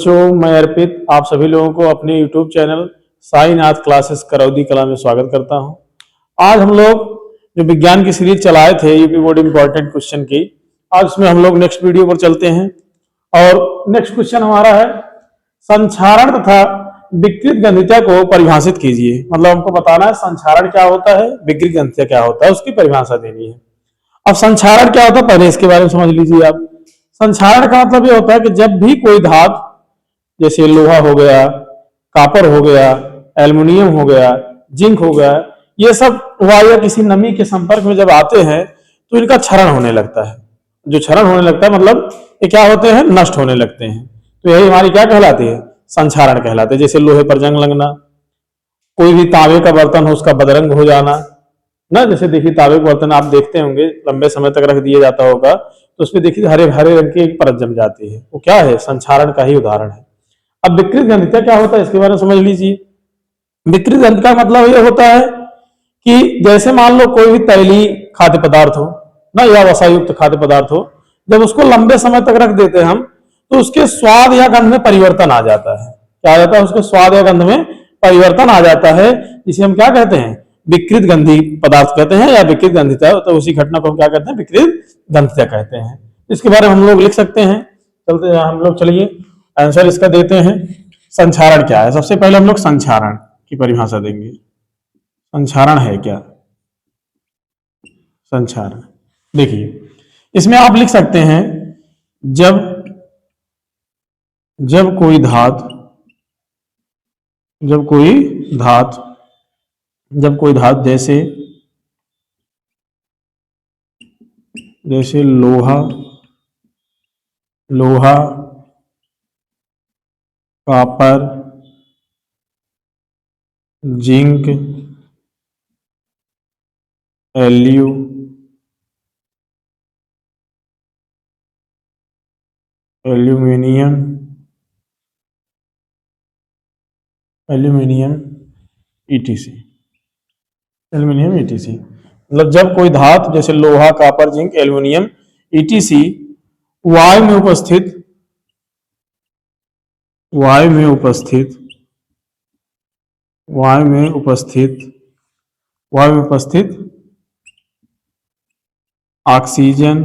बच्चों, मैं अर्पित आप सभी लोगों को अपने YouTube channel Sainath classes Karaudi कला में स्वागत करता हूं। आज हम लोग जो विज्ञान की सीरीज चलाए थे यूपी बोर्ड इम्पोर्टेंट क्वेश्चन की, आज उसमें हम लोग नेक्स्ट वीडियो पर चलते हैं। और नेक्स्ट क्वेश्चन हमारा है संक्षारण तथा विकृत गंधिता को परिभाषित कीजिए। मतलब हमको बताना है संक्षारण क्या होता है, विकृत गंधिता क्या होता है, उसकी परिभाषा देनी है। अब संक्षारण क्या होता है पहले इसके बारे में समझ लीजिए आप। संक्षारण का मतलब ये होता है कि जब भी कोई धातु जैसे लोहा हो गया, कॉपर हो गया, एल्युमिनियम हो गया, जिंक हो गया, ये सब वायु या किसी नमी के संपर्क में जब आते हैं तो इनका क्षरण होने लगता है। जो क्षरण होने लगता है मतलब ये क्या होते हैं, नष्ट होने लगते हैं। तो यही हमारी क्या कहलाती है, संक्षारण कहलाते हैं। जैसे लोहे पर जंग लगना, कोई भी तांबे का बर्तन हो उसका बदरंग हो जाना ना। जैसे देखिए तांबे का बर्तन आप देखते होंगे लंबे समय तक रख दिया जाता होगा तो उसमें देखिए हरे हरे रंग की एक परत जम जाती है, वो क्या है, संक्षारण का ही उदाहरण है। अब विकृत गंधिता क्या होता है इसके बारे में समझ लीजिए। विकृत गंधिता का मतलब ये होता है कि जैसे मान लो कोई भी तैलीय खाद्य पदार्थ हो ना या वसा युक्त खाद्य पदार्थ हो, जब उसको लंबे समय तक रख देते हैं हम तो उसके स्वाद या गंध में परिवर्तन आ जाता है। क्या आ जाता है, उसके स्वाद या गंध में परिवर्तन आ जाता है, जिसे हम क्या कहते हैं, विकृत गंधी पदार्थ कहते हैं या विकृत गंधिता। तो उसी घटना को हम क्या कहते हैं, विकृत गंधिता कहते हैं। इसके बारे में हम लोग लिख सकते हैं। चलते हम लोग, चलिए आंसर इसका देते हैं। संक्षारण क्या है, सबसे पहले हम लोग संक्षारण की परिभाषा देंगे। संक्षारण है क्या, संक्षारण देखिए इसमें आप लिख सकते हैं जब कोई धातु जैसे लोहा कॉपर जिंक एल्यूमिनियम ईटीसी। मतलब जब कोई धातु जैसे लोहा कॉपर जिंक एल्यूमिनियम ईटीसी वायु में उपस्थित ऑक्सीजन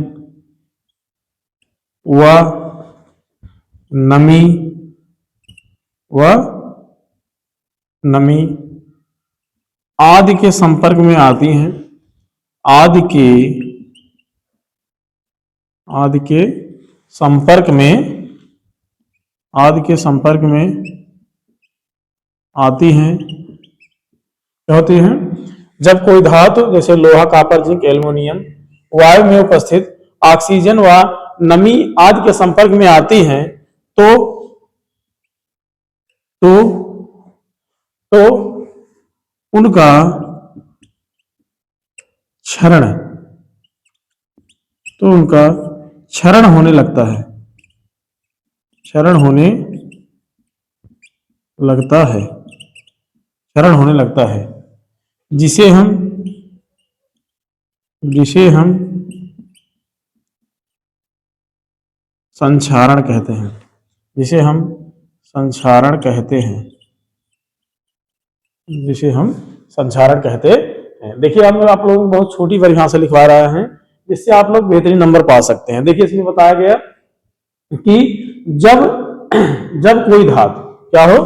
व नमी आदि के संपर्क में आती हैं, आदि के संपर्क में आती हैं। क्या होती हैं, जब कोई धातु जैसे लोहा कॉपर जिंक एल्युमिनियम वायु में उपस्थित ऑक्सीजन व नमी आदि के संपर्क में आती हैं तो उनका क्षरण होने लगता है, जिसे हम संक्षारण कहते हैं। देखिए आप लोगों को बहुत छोटी परिभाषा लिखवा रहा है जिससे आप लोग बेहतरीन नंबर पा सकते हैं। देखिए इसमें बताया गया कि जब कोई धातु क्या हो,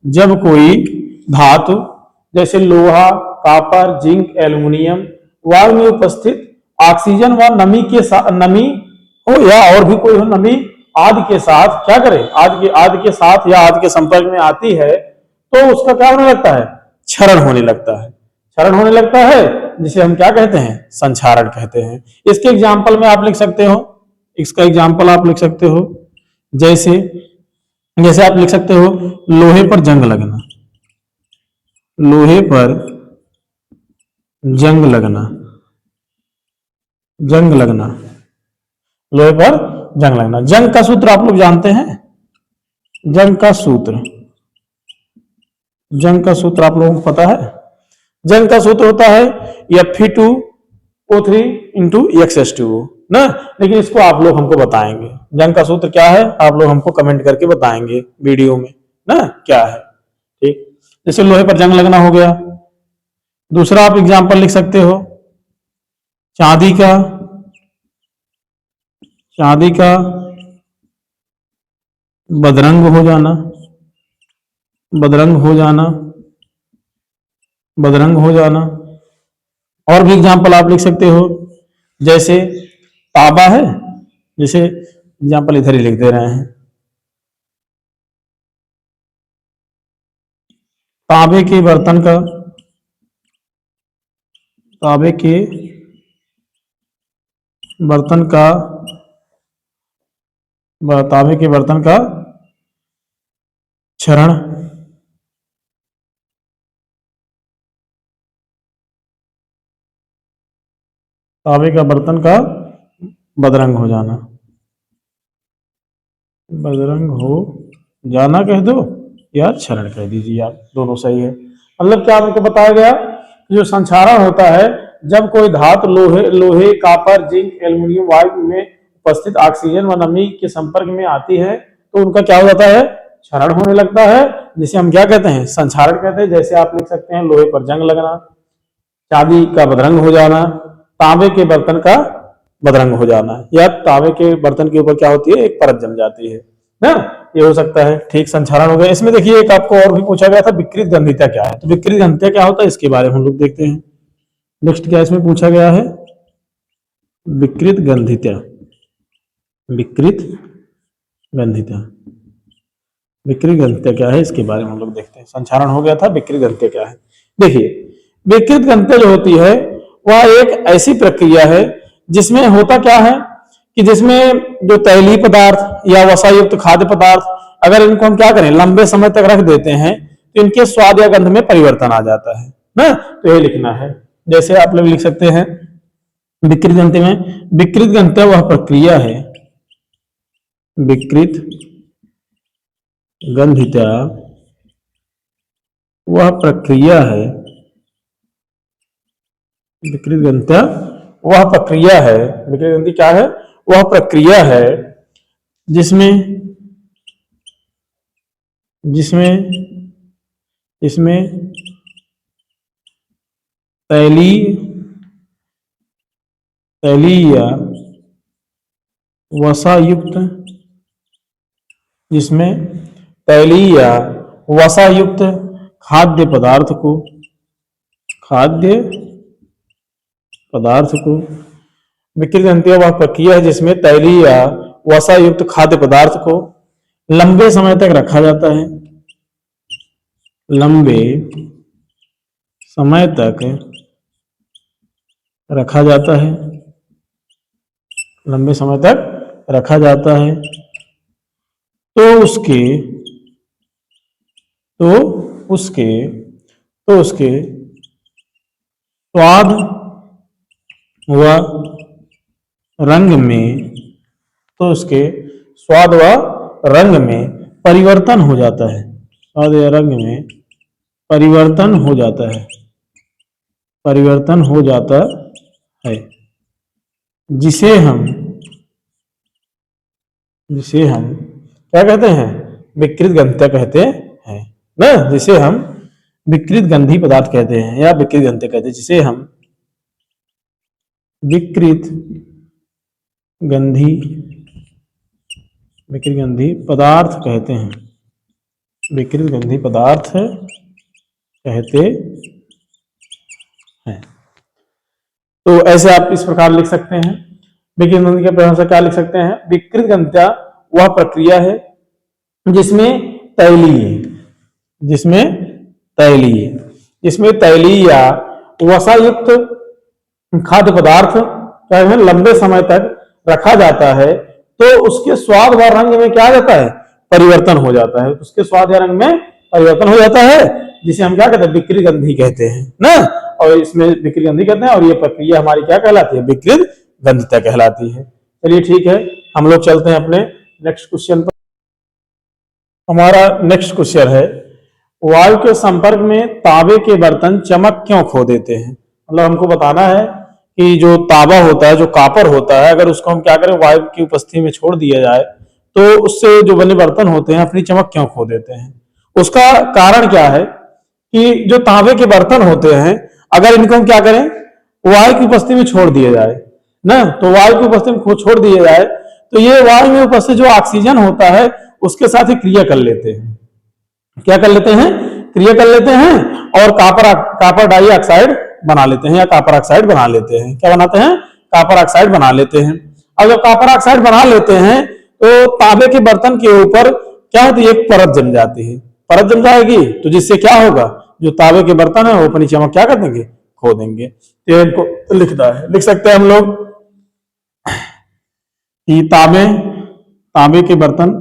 जब कोई धातु जैसे लोहा कॉपर जिंक एल्युमिनियम वायु में उपस्थित ऑक्सीजन व नमी हो या और भी कोई हो, नमी आदि के साथ क्या करे, आदि के साथ या आदि के संपर्क में आती है तो उसका क्या होने लगता है, क्षरण होने लगता है, जिसे हम क्या कहते हैं, संक्षारण कहते हैं। इसके एग्जाम्पल में आप लिख सकते हो, जैसे आप लिख सकते हो लोहे पर जंग लगना, जंग का सूत्र आप लोग जानते हैं। जंग का सूत्र आप लोगों को पता है। जंग का सूत्र होता है Fe2O3 × X H2O ना। लेकिन इसको आप लोग हमको बताएंगे, जंग का सूत्र क्या है आप लोग हमको कमेंट करके बताएंगे वीडियो में ना क्या है। ठीक, जैसे लोहे पर जंग लगना हो गया। दूसरा आप एग्जाम्पल लिख सकते हो चांदी का, चांदी का बदरंग हो जाना, बदरंग हो जाना, बदरंग हो जाना। और भी एग्जाम्पल आप लिख सकते हो, जैसे तांबा है, जैसे एग्जाम्पल इधर ही लिख दे रहे हैं, तांबे के बर्तन का, तांबे के बर्तन का, तांबे के बर्तन का क्षरण, तांबे का बर्तन का बदरंग हो जाना, बदरंग हो जाना कह दो या क्षरण कह दीजिए आप, दोनों सही है। मतलब क्या आपको बताया गया, जो संक्षारण होता है जब कोई धातु लोहे कॉपर जिंक एल्युमिनियम वायु में उपस्थित ऑक्सीजन व नमी के संपर्क में आती है तो उनका क्या हो जाता है, क्षरण होने लगता है, जिसे हम क्या कहते हैं, संक्षारण कहते हैं। जैसे आप लिख सकते हैं लोहे पर जंग लगना, चांदी का बदरंग हो जाना, तांबे के बर्तन का बदरंग हो जाना, या तांबे के बर्तन के ऊपर क्या होती है, एक परत जम जाती है ना, ये हो सकता है। ठीक, संक्षारण हो गया। इसमें देखिए एक आपको और भी पूछा गया था, विकृत गंधिता क्या है, तो विकृत गंधिता क्या होता है इसके बारे में हम लोग देखते हैं। नेक्स्ट क्या इसमें पूछा गया है, विकृत गंधिता, विकृत गंधिता, विकृत गंधिता क्या है इसके बारे में हम लोग देखते हैं। संक्षारण हो गया था, विकृत गंधिता क्या है। देखिए विकृत गंधिता जो होती है वह एक ऐसी प्रक्रिया है जिसमें होता क्या है कि जिसमें जो तैलीय पदार्थ या वसायुक्त खाद्य पदार्थ अगर इनको हम क्या करें लंबे समय तक रख देते हैं तो इनके स्वाद या गंध में परिवर्तन आ जाता है ना, तो ये लिखना है। जैसे आप लोग लिख सकते हैं विकृत गंधिता में, विकृत गंधिता वह प्रक्रिया है, विकृत गंधिता वह प्रक्रिया है, विकृत गंधिता वह प्रक्रिया है, विकृत गंधिता क्या है, वह प्रक्रिया है जिसमें जिसमें इसमें तैलीय या वसायुक्त, जिसमें तैलीय या वसायुक्त खाद्य पदार्थ को, खाद्य पदार्थ को, विकृत गंधिता वह प्रक्रिया है जिसमें तैलीय या वसायुक्त खाद्य पदार्थ को लंबे समय तक रखा जाता है, लंबे समय तक रखा जाता है, लंबे समय तक रखा जाता है, तो उसके स्वाद व रंग में, तो उसके स्वाद व रंग में परिवर्तन हो जाता है, स्वाद या रंग में परिवर्तन हो जाता है, परिवर्तन हो जाता है, जिसे हम क्या कहते हैं, विकृत गंधिता कहते हैं ना, जिसे हम विकृत गंधी पदार्थ कहते हैं या विकृत गंधिता कहते हैं, जिसे हम विकृत गंधी पदार्थ कहते हैं, विकृत गंधी पदार्थ कहते हैं। तो ऐसे आप इस प्रकार लिख सकते हैं, विकृत गंधी के प्रभाव से क्या लिख सकते हैं, विकृत गंधिता वह प्रक्रिया है जिसमें तैलीय या वसायुक्त खाद्य पदार्थ लंबे समय तक रखा जाता है तो उसके स्वाद व रंग में क्या जाता है, परिवर्तन हो जाता है, उसके स्वाद या रंग में परिवर्तन हो जाता है, जिसे हम क्या कहते हैं, विकृत गंधी कहते हैं ना, और इसमें विकृत गंधी कहते हैं, और ये प्रक्रिया हमारी क्या कहलाती है, विकृत गंधिता कहलाती है। चलिए ठीक है, हम लोग चलते हैं अपने नेक्स्ट क्वेश्चन पर। हमारा नेक्स्ट क्वेश्चन है, वायु के संपर्क में तांबे के बर्तन चमक क्यों खो देते हैं। मतलब हमको बताना है कि जो तांबा होता है, जो कॉपर होता है, अगर उसको हम क्या करें, वायु की उपस्थिति में छोड़ दिया जाए तो उससे जो बने बर्तन होते हैं अपनी चमक क्यों खो देते हैं? उसका कारण क्या है कि जो तांबे के बर्तन होते हैं, अगर इनको हम क्या करें, वायु की उपस्थिति में छोड़ दिया जाए ना, तो वायु की उपस्थिति में छोड़ दिया जाए तो ये वायु में उपस्थित जो ऑक्सीजन होता है उसके साथ ही क्रिया कर लेते हैं। क्या कर लेते हैं? क्रिया कर लेते हैं और कॉपर डाइऑक्साइड बना लेते हैं या कॉपर ऑक्साइड बना लेते हैं। क्या बनाते हैं? कॉपर ऑक्साइड बना लेते हैं। अब जब कॉपर ऑक्साइड बना लेते हैं तो तांबे के बर्तन के ऊपर क्या होती है, एक परत जम जाती है। परत जम जाएगी तो जिससे क्या होगा, जो तांबे के बर्तन है वो अपनी चमक क्या कर देंगे, खो देंगे। तो इनको लिख सकते हैं हम लोग कि तांबे के बर्तन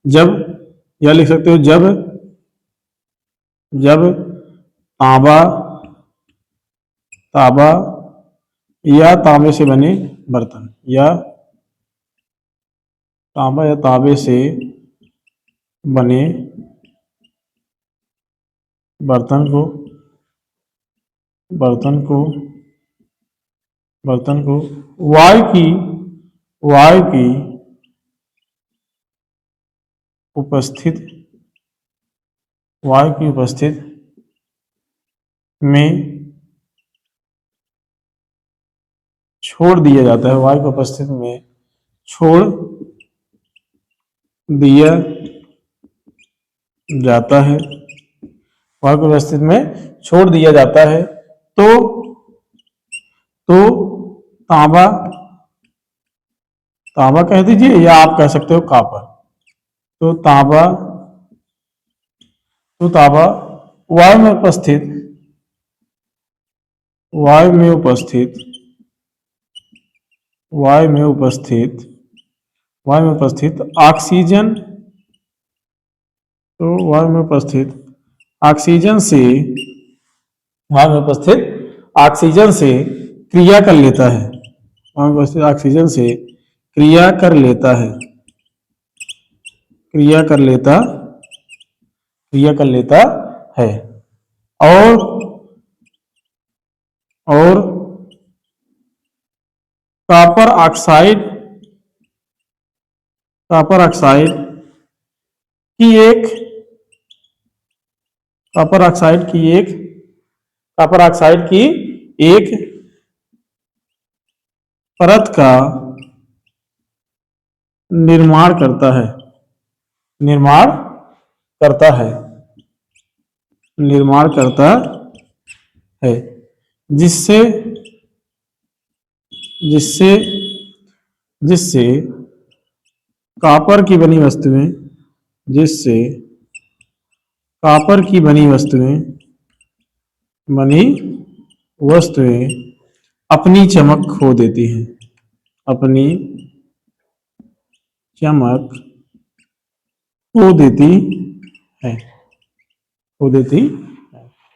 जब, या लिख सकते हो जब तांबा या तांबे से बने बर्तन, या तांबा या तांबे से बने बर्तन को वायु की उपस्थित में छोड़ दिया जाता है। वायु की उपस्थिति में छोड़ दिया जाता है। वायु की उपस्थिति में छोड़ दिया जाता है तो तांबा कह दीजिए या आप कह सकते हो कॉपर। तो तांबा वायु में उपस्थित ऑक्सीजन, तो वायु में उपस्थित ऑक्सीजन से क्रिया कर लेता है। वायु में उपस्थित ऑक्सीजन से क्रिया कर लेता है और कॉपर ऑक्साइड की एक परत का निर्माण करता है जिससे कॉपर की बनी वस्तुएं अपनी चमक खो देती हैं।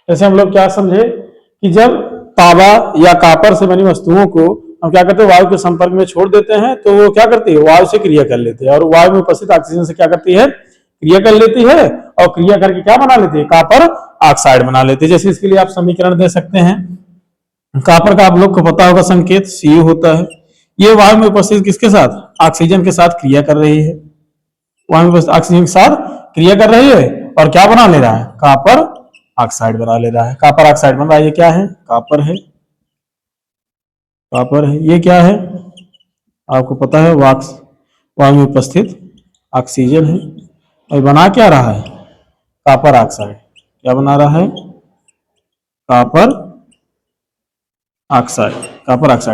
जैसे हम लोग क्या समझे कि जब तांबा या कॉपर से बनी वस्तुओं को हम क्या करते हैं, वायु के संपर्क में छोड़ देते हैं तो वो क्या करती है, वायु से क्रिया कर लेते हैं और वायु में उपस्थित ऑक्सीजन से क्या करती है, क्रिया कर लेती है और क्रिया करके क्या बना लेती है, कॉपर ऑक्साइड बना लेती है। जैसे इसके लिए आप समीकरण दे सकते हैं, कॉपर का आप लोग को पता होगा संकेत Cu होता है। ये वायु में उपस्थित किसके साथ, ऑक्सीजन के साथ क्रिया कर रही है। वायु में उपस्थित ऑक्सीजन के साथ क्रिया कर रही है और क्या बना ले रहा है, कॉपर ऑक्साइड बना ले रहा है। कॉपर ऑक्साइड बन रहा है, ये क्या है, कॉपर है। ये क्या है आपको पता है, वायु में उपस्थित ऑक्सीजन है और बना क्या रहा है, कॉपर ऑक्साइड। क्या बना रहा है, कॉपर ऑक्साइड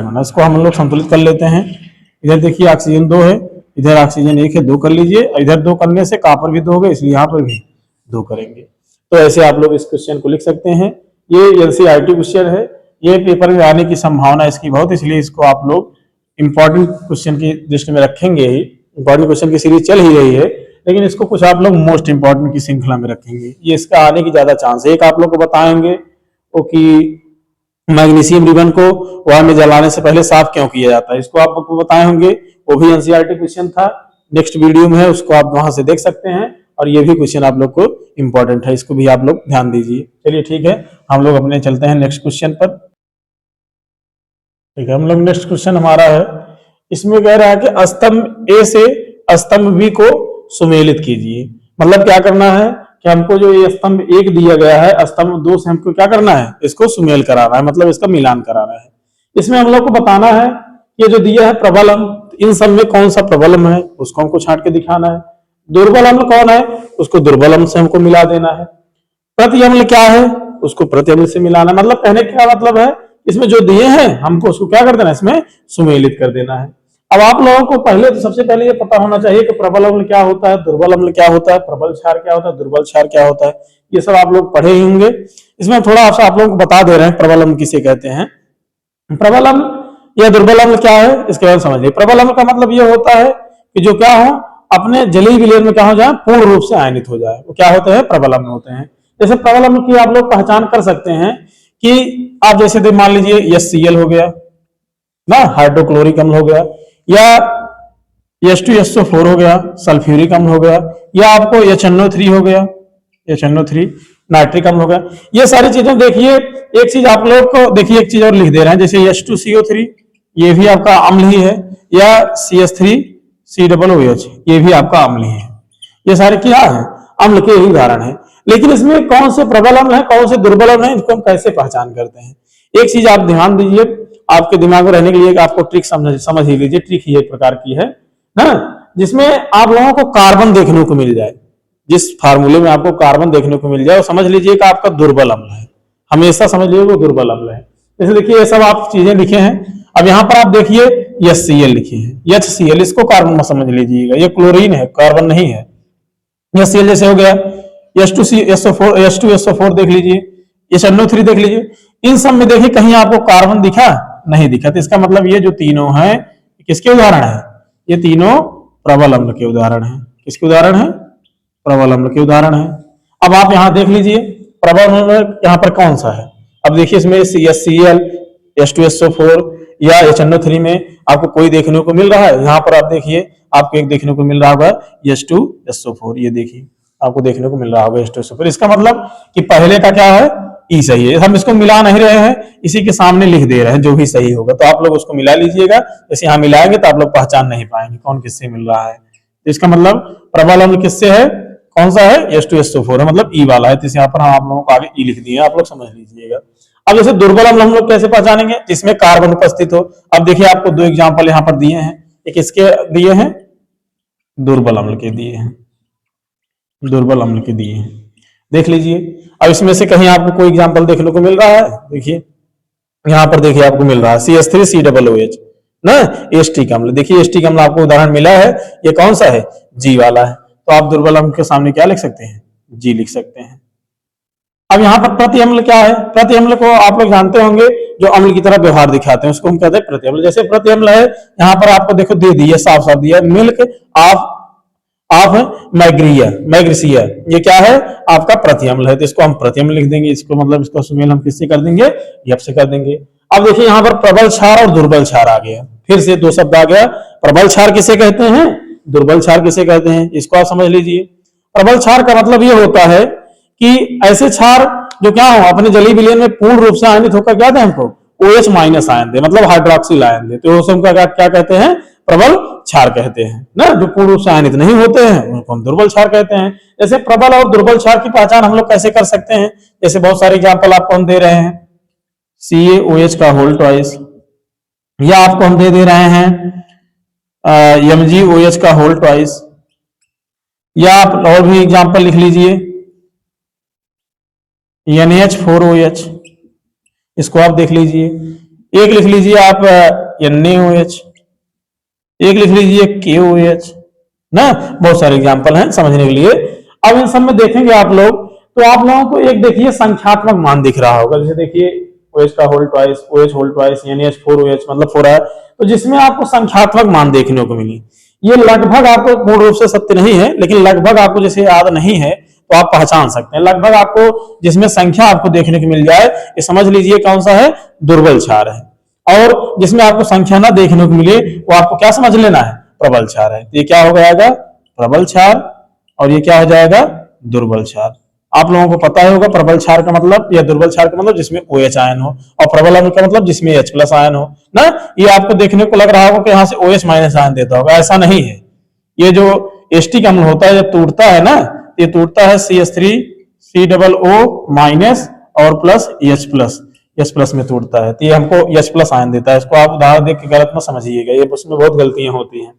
बना। इसको हम लोग संतुलित कर लेते हैं। इधर देखिए ऑक्सीजन 2 है, इधर ऑक्सीजन 1 है, 2 कर लीजिए। इधर 2 करने से कॉपर भी 2 हो गए, इसलिए यहाँ पर भी 2 करेंगे। तो ऐसे आप लोग इस क्वेश्चन को लिख सकते हैं। ये एनसीईआरटी क्वेश्चन है, ये पेपर में आने की संभावना इसकी बहुत, इसलिए इसको आप लोग इंपॉर्टेंट क्वेश्चन की दृष्टि में रखेंगे ही। इंपॉर्टेंट क्वेश्चन की सीरीज चल ही रही है, लेकिन इसको कुछ आप लोग मोस्ट इंपॉर्टेंट की श्रृंखला में रखेंगे, ये इसका आने की ज्यादा चांस है। एक आप लोग को बताएंगे वो कि मैग्नीशियम रिबन को वायु में जलाने से पहले साफ क्यों किया जाता है, इसको आप लोग को बताए होंगे, वो भी एनसीईआरटी क्वेश्चन था। नेक्स्ट वीडियो में है, उसको आप वहां से देख सकते हैं और ये भी क्वेश्चन आप लोग को इंपॉर्टेंट है, इसको भी आप लोग ध्यान दीजिए। चलिए ठीक है, हम लोग अपने चलते हैं नेक्स्ट क्वेश्चन पर। ठीक है, हम लोग नेक्स्ट क्वेश्चन हमारा है, इसमें कह रहा है कि स्तंभ ए से स्तंभ बी को सुमेलित कीजिए। मतलब क्या करना है कि हमको जो ये स्तंभ एक दिया गया है, स्तंभ दो से हमको क्या करना है, इसको सुमेल कराना है, मतलब इसका मिलान कराना है। इसमें हम लोग को बताना है ये जो दिया है प्रबल अम्ल, इन सब में कौन सा प्रबल अम्ल है उसको हमको छांट के दिखाना है। दुर्बल अम्ल कौन है, उसको दुर्बल अम्ल से हमको मिला देना है। प्रति अम्ल क्या है, उसको प्रति अम्ल से मिलाना। मतलब कहने का क्या मतलब है, इसमें जो दिए हैं हमको उसको क्या कर देना है, इसमें सुमेलित कर देना है। अब आप लोगों को पहले तो सबसे पहले ये पता होना चाहिए कि प्रबल अम्ल क्या होता है, दुर्बल अम्ल क्या होता है, प्रबल क्षार क्या होता है, दुर्बल क्षार क्या होता है, ये सब आप लोग पढ़े ही होंगे। इसमें थोड़ा आप लोगों को बता दे रहे हैं प्रबल अम्ल किसे कहते हैं। प्रबल अम्ल या दुर्बल अम्ल क्या है, इसके बारे में समझिए। प्रबल अम्ल का मतलब ये होता है कि जो क्या हो, अपने जलीय विलयन में क्या हो जाए, पूर्ण रूप से आयनित हो जाए, वो क्या होते हैं, प्रबल अम्ल होते हैं। जैसे प्रबल अम्ल की आप लोग पहचान कर सकते हैं कि आप जैसे मान लीजिए HCl हो गया ना, हाइड्रोक्लोरिक अम्ल हो गया, या H2SO4 हो गया, सल्फ्यूरिक अम्ल हो गया, या आपको HNO3 हो गया, HNO3 नाइट्रिक अम्ल हो गया। ये सारी चीजें देखिए, एक चीज आप लोग को देखिए, एक चीज और लिख दे रहे हैं, जैसे H2CO3 ये भी आपका अम्ल ही है, या CH3COOH ये भी आपका अम्ल ही है। ये सारे क्या है, अम्ल के ही उदाहरण है। लेकिन इसमें कौन से प्रबल अम्ल है, कौन से दुर्बल अम्ल है, इनको हम कैसे पहचान करते हैं। एक चीज आप ध्यान दीजिए, आपके दिमाग में रहने के लिए आपको ट्रिक समझ ही लीजिए। ट्रिक ही एक प्रकार की है ना, जिसमें आप लोगों को कार्बन देखने को मिल जाए। जिस फार्मूले में आपको कार्बन देखने को मिल जाए वो समझ लीजिए कि आपका दुर्बल अम्ल है, हमेशा समझ लीजिए वो दुर्बल अम्ल है। जैसे देखिए ये सब आप चीजें लिखे हैं, अब यहाँ पर आप देखिए HCl लिखे हैं, HCl इसको कार्बन में समझ लीजिएगा, ये क्लोरीन है, कार्बन नहीं है। HCl जैसे हो गया, H2SO4 देख लीजिए, HNO3 देख लीजिए, इन सब में देखिए कहीं आपको कार्बन दिखा, नहीं दिखा। तो इसका मतलब ये जो तीनों हैं किसके उदाहरण है, ये तीनों प्रबल अम्ल के उदाहरण हैं। किसके उदाहरण है, प्रबल अम्ल के उदाहरण है। अब आप यहां देख लीजिए प्रबल अम्ल यहां पर कौन सा है। अब देखिए इसमें HCl, H2SO4 या HNO3 में आपको कोई देखने को मिल रहा है। यहाँ पर आप देखिए आपको एक देखने को मिल रहा होगा H2SO4, ये देखिए आपको देखने को मिल रहा होगा H2SO4। इसका मतलब कि पहले का क्या है, ई सही है। हम इसको मिला नहीं रहे हैं, इसी के सामने लिख दे रहे हैं जो भी सही होगा, तो आप लोग उसको मिला लीजिएगा। जैसे यहाँ मिलाएंगे तो आप लोग पहचान नहीं पाएंगे कौन किससे मिल रहा है। तो इसका मतलब प्रबल अम्ल किससे है, कौन सा है, H2SO4 है, मतलब ई वाला है। तो यहाँ पर हम आप लोगों को आगे ई लिख दिए, आप लोग समझ लीजिएगा। अब जैसे दुर्बल अम्ल हम लोग कैसे पहचानेंगे, जिसमें कार्बन उपस्थित हो। अब देखिए आपको दो एग्जांपल यहाँ पर दिए हैं, एक इसके दिए हैं, दुर्बल अम्ल के दिए हैं, दुर्बल अम्ल के दिए हैं, देख लीजिए। अब इसमें से कहीं आपको कोई एग्जांपल देखने को मिल रहा है, देखिए यहाँ पर देखिए आपको मिल रहा है CH3COOH ना, एस्टिक अम्ल। देखिए एस्टिक अम्ल आपको उदाहरण मिला है, ये कौन सा है, जी वाला है। तो आप दुर्बल अम्ल के सामने क्या लिख सकते हैं, जी लिख सकते हैं। अब यहाँ पर प्रति अम्ल क्या है, प्रति अम्ल को आप लोग जानते होंगे, जो अम्ल की तरह व्यवहार दिखाते हैं उसको हम कहते हैं प्रति अम्ल। जैसे प्रति अम्ल है, यहाँ पर आपको देखो दे दिया, साफ साफ दिया, मिल्क ऑफ मैग्नीशिया, ये क्या है, आपका प्रति अम्ल है। तो इसको हम प्रति अम्ल लिख देंगे, इसको मतलब इसका सुमेल हम किससे कर देंगे, यप से कर देंगे। अब देखिए यहाँ पर प्रबल क्षार और दुर्बल क्षार आ गया, फिर से दो शब्द आ गया। प्रबल क्षार किसे कहते हैं, दुर्बल क्षार किसे कहते हैं, इसको आप समझ लीजिए। प्रबल क्षार का मतलब ये होता है कि ऐसे क्षार जो क्या हो, अपने जलीय विलयन में पूर्ण रूप से आयनित होकर क्या दें हमको, OH माइनस आयन दे, मतलब हाइड्रोक्सिल आयन दे। तो उनको क्या कहते हैं, प्रबल क्षार कहते हैं ना। जो पूर्ण रूप से आयनित नहीं होते हैं उनको हम दुर्बल क्षार कहते हैं। जैसे प्रबल और दुर्बल क्षार की पहचान हम लोग कैसे कर सकते हैं, जैसे बहुत सारे एग्जाम्पल आपको हम दे रहे हैं, CaOH का होल ट्वाइस, या आपको हम दे रहे हैं MgOH का होल ट्वाइस, या आप और भी एग्जाम्पल लिख लीजिए NaH4OH, इसको आप देख लीजिए। एक लिख लीजिए आप NaOH, एक लिख लीजिए KOH ना। बहुत सारे एग्जाम्पल हैं समझने के लिए। अब इन सब में देखेंगे आप लोग, तो आप लोगों को एक देखिए संख्यात्मक मान दिख रहा होगा, जैसे देखिए OH का whole twice, OH whole twice, NaH4OH मतलब 4 है। तो जिसमें आपको संख्यात्मक मान देखने को मिली, ये लगभग आपको पूर्ण रूप से सत्य नहीं है, लेकिन लगभग आपको जैसे याद नहीं है तो आप पहचान सकते हैं। लगभग आपको जिसमें संख्या आपको देखने को मिल जाए, ये समझ लीजिए कौन सा है, दुर्बल क्षार है। और जिसमें आपको संख्या ना देखने को मिले वो आपको क्या समझ लेना है, प्रबल क्षार है। तो ये क्या हो जाएगा, प्रबल क्षार, और ये क्या हो जाएगा, दुर्बल क्षार। आप लोगों को पता ही होगा प्रबल क्षार का मतलब या दुर्बल क्षार का मतलब जिसमें OH आयन हो, और प्रबल अम्ल का मतलब जिसमें H प्लस आयन हो ना। ये आपको देखने को लग रहा होगा कि यहाँ से OH माइनस आयन देता होगा, ऐसा नहीं है। ये जो एस्टिक अम्ल होता है जब टूटता है ना, ये टूटता है CH3 COO माइनस और प्लस H प्लस में टूटता है, तो ये हमको H प्लस आयन देता है। इसको आप उदाहरण देख के गलत मत समझिएगा, ये उसमें बहुत गलतियां होती हैं।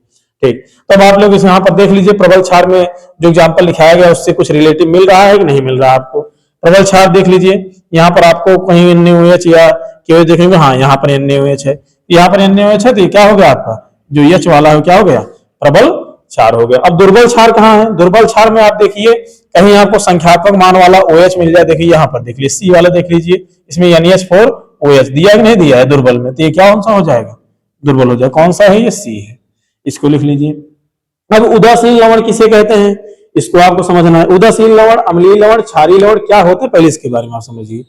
ठीक, तब आप लोग इस यहाँ पर देख लीजिए प्रबल क्षार में जो एग्जाम्पल लिखाया गया उससे कुछ रिलेटिव मिल रहा है कि नहीं मिल रहा है आपको। प्रबल क्षार देख लीजिए, यहाँ पर आपको कहीं NaOH या KOH देखेंगे, हाँ यहाँ पर NaOH है, यहाँ पर NaOH है, तो ये क्या हो गया आपका जो H वाला है क्या हो गया, प्रबल क्षार हो गया। अब दुर्बल क्षार कहाँ है, दुर्बल क्षार में आप देखिए कहीं आपको संख्यात्मक मान वाला OH मिल जाए, देखिए यहाँ पर देख लीजिए C वाला देख लीजिए, इसमें NaH4OH दिया कि नहीं दिया है दुर्बल में, तो ये क्या कौन सा हो जाएगा, दुर्बल हो जाएगा। कौन सा है, ये C है, इसको लिख लीजिए। अब उदासीन लवण किसे कहते हैं, इसको आपको समझना है। उदासीन लवण, अम्लीय लवण, क्षारीय लवण क्या होते हैं, पहले इसके बारे में आप समझिए।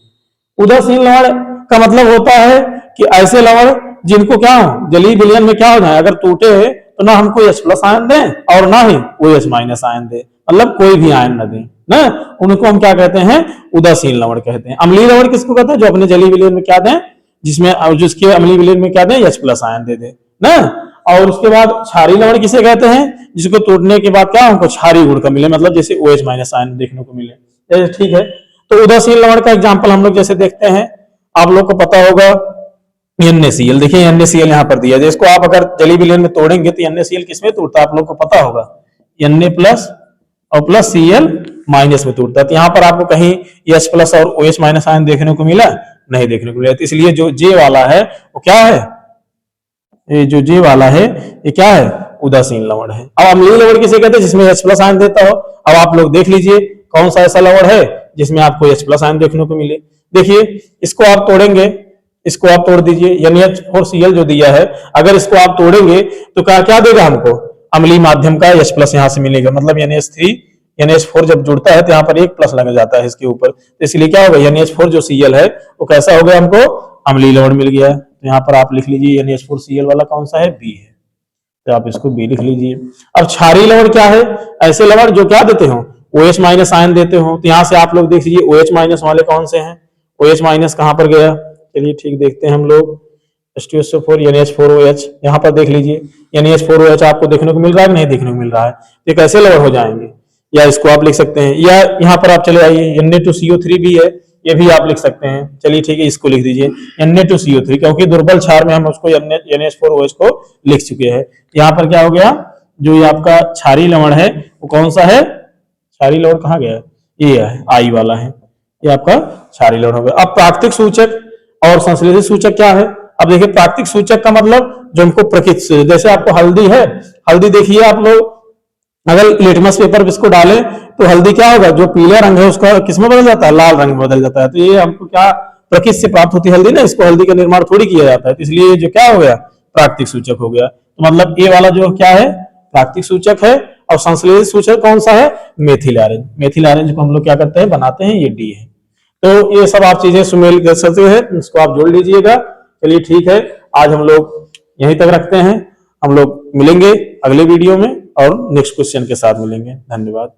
उदासीन लवण का मतलब होता है कि ऐसे लवण जिनको क्या हो, जलीय विलयन में क्या हो जाए, अगर टूटे तो ना हमको H प्लस आयन दें और ना ही OH माइनस आयन दे, मतलब कोई भी आयन न दें ना, उनको हम क्या कहते हैं, उदासीन लवण कहते हैं। अम्लीय लवण किसको कहते हैं, जो अपने जलीय विलयन में क्या दें, जिसमें जिसके अम्लीय विलयन में क्या दें, H प्लस आयन दे दे ना। और उसके बाद क्षारीय लवण किसे कहते हैं, जिसको तोड़ने के बाद क्या हमको क्षारीय गुण का मिले, मतलब जैसे OH माइनस आयन देखने को मिले। ठीक है, तो उदासीन लवण का एग्जाम्पल हम लोग जैसे देखते हैं, आप लोग को पता होगा NaCl, देखिए NaCl यहाँ पर दिया है, इसको आप अगर जलीय विलयन में तोड़ेंगे तो NaCl किसमें टूटता है, आप लोग को पता होगा Na प्लस और प्लस Cl माइनस में टूटता है। तो यहाँ पर आपको कहीं H प्लस और OH माइनस आयन देखने को मिला, नहीं देखने को मिला, तो इसलिए जो J वाला है वो क्या है, ये जो J वाला है ये क्या है, उदासीन लवण है। अब अम्लीय लवण किसे कहते हैं, जिसमें H प्लस आयन देता हो। अब आप लोग देख लीजिए कौन सा ऐसा लवण है जिसमें आपको H प्लस आयन देखने को मिले। देखिए इसको आप तोड़ेंगे, इसको आप तोड़ दीजिए, NaH4Cl जो दिया है, अगर इसको आप तोड़ेंगे तो क्या क्या देगा हमको, अम्लीय माध्यम का H प्लस यहाँ से मिलेगा, मतलब NaH3 NaH4 जब जुड़ता है तो यहाँ पर एक प्लस लग जाता है इसके ऊपर, तो इसलिए क्या होगा, NaH4 जो Cl है वो कैसा हो गया, हमको अम्लीय लवण मिल गया। तो यहाँ पर आप लिख लीजिए NaH4Cl वाला कौन सा है, B है, तो आप इसको B लिख लीजिए। अब क्षारीय लवण क्या है, ऐसे लवण जो क्या देते हो, OH माइनस आयन देते हो। तो यहाँ से आप लोग देख लीजिए OH माइनस वाले कौन से हैं, OH माइनस कहाँ पर गया, चलिए ठीक देखते हैं हम लोग, H2SO4 NaH4OH, यहाँ पर देख लीजिए NaH4OH आपको देखने को मिल रहा है, नहीं देखने को मिल रहा है, ये कैसे लवण हो जाएंगे, या इसको आप लिख सकते हैं, या यहाँ पर आप चले आइए Na2CO3 भी है, ये भी आप लिख सकते हैं। चलिए ठीक है, इसको लिख दीजिए Na2CO3, क्योंकि दुर्बल क्षार में हम उसको NaH4OH को लिख चुके हैं। यहाँ पर क्या हो गया, जो ये आपका क्षारीय लवण है वो कौन सा है, क्षारीय लवण कहाँ गया, ये है I वाला है, ये आपका क्षारीय लवण हो गया। अब प्राकृतिक सूचक और संश्लेषित सूचक क्या है। अब देखिए प्राकृतिक सूचक का मतलब जो हमको प्रकृति, जैसे आपको हल्दी है, हल्दी देखिए आप लोग अगर लिटमस पेपर इसको डालें तो हल्दी क्या होगा, जो पीला रंग है उसका किसमें बदल जाता है, लाल रंग में बदल जाता है। तो ये हमको क्या प्रकृति से प्राप्त होती है हल्दी ना, इसको हल्दी का निर्माण थोड़ी किया जाता है, तो इसलिए जो क्या हो गया, प्राकृतिक सूचक हो गया। तो मतलब ये वाला जो क्या है प्राकृतिक सूचक है, और संश्लेषित सूचक कौन सा है, मेथिल आरेंज। मेथिल आरेंज को हम लोग क्या करते हैं, बनाते हैं, ये डी है। तो ये सब आप चीजें सुमेल कर सकते हैं, इसको आप जोड़ लीजिएगा। चलिए ठीक है, आज हम लोग यहीं तक रखते हैं, हम लोग मिलेंगे अगले वीडियो में और नेक्स्ट क्वेश्चन के साथ मिलेंगे। धन्यवाद।